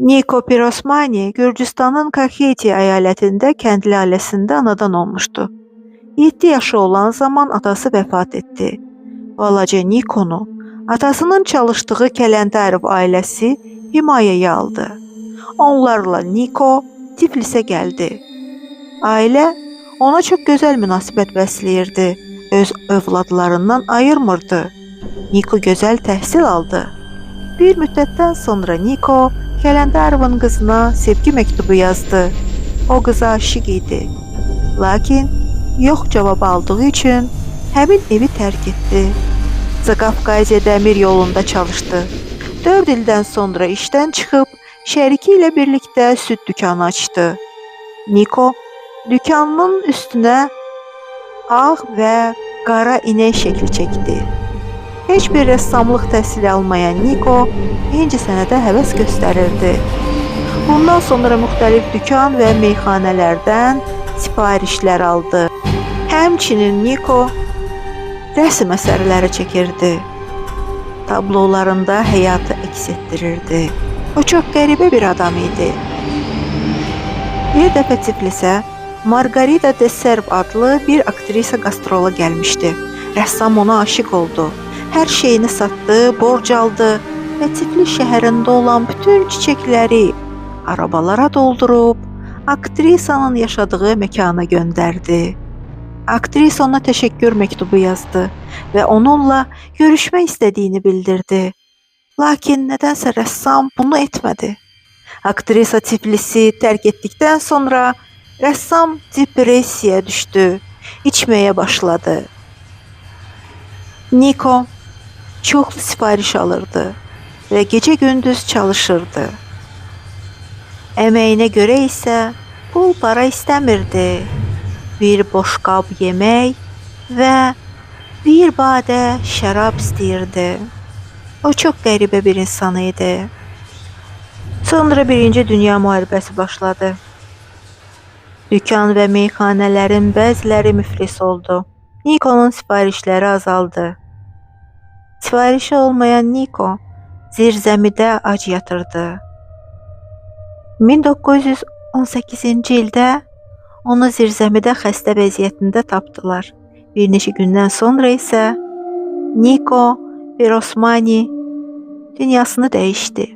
Niko Pirosmani Gürcüstanın Kaxeti əyalətində kəndli ailəsində anadan olmuşdu. 7 yaşı olan zaman atası vəfat etdi. Balaca Nikonu atasının çalışdığı Kələntərov ailəsi himayəyə aldı. Onlarla Niko Tiflisə gəldi. Ailə ona çox gözəl münasibət bəsləyirdi. Öz övladlarından ayırmırdı. Niko gözəl təhsil aldı. Bir müddətdən sonra Niko Kələntərovun qızına sevgi məktubu yazdı. O qıza aşiq idi. Lakin yox cavabı aldığı üçün həmin evi tərk etdi. Zakafkaziya dəmir yolunda çalışdı. 4 ildən sonra işdən çıxıb şəriki ilə birlikdə süd dükanı açdı. Niko dükanının üstünə ağ və qara inək şəkli çəkdi. Heç bir rəssamlıq təhsili almayan Niko incəsənətə həvəs göstərirdi. Bundan sonra müxtəlif dükan və meyxanələrdən sifarişlər aldı. Həmçinin Niko rəsm əsərləri çəkirdi. Tablolarında həyatı əks etdirirdi. O çox qəribə bir adam idi. Bir dəfə Tiflisə Margarita de Serb adlı bir aktrisa qastrola gəlmişdi. Rəssam ona aşiq oldu. Hər şeyini satdı, borc aldı və Tiflis şəhərində olan bütün çiçəkləri arabalara doldurub aktrisanın yaşadığı məkana göndərdi. Aktrisa ona təşəkkür məktubu yazdı və onunla görüşmək istədiyini bildirdi. Lakin nədənsə rəssam bunu etmədi. Aktrisa Tiflisi tərk etdikdən sonra rəssam depressiyaya düşdü, içməyə başladı. Niko çoxlu sifariş alırdı və gecə-gündüz çalışırdı. Əməyinə görə isə pul para istəmirdi. Bir boş qab yemək və bir badə şərab istəyirdi. O çox qəribə bir insan idi. Sonra Birinci Dünya müharibəsi başladı. Dükan və meyxanələrin bəziləri müflis oldu. Nikonun sifarişləri azaldı. Sifarişi olmayan Niko zirzəmidə ac yatırdı. 1918-ci ildə onu zirzəmidə xəstə vəziyyətində tapdılar. Bir neçə gündən sonra isə Niko Pirosmani dünyasını dəyişdi.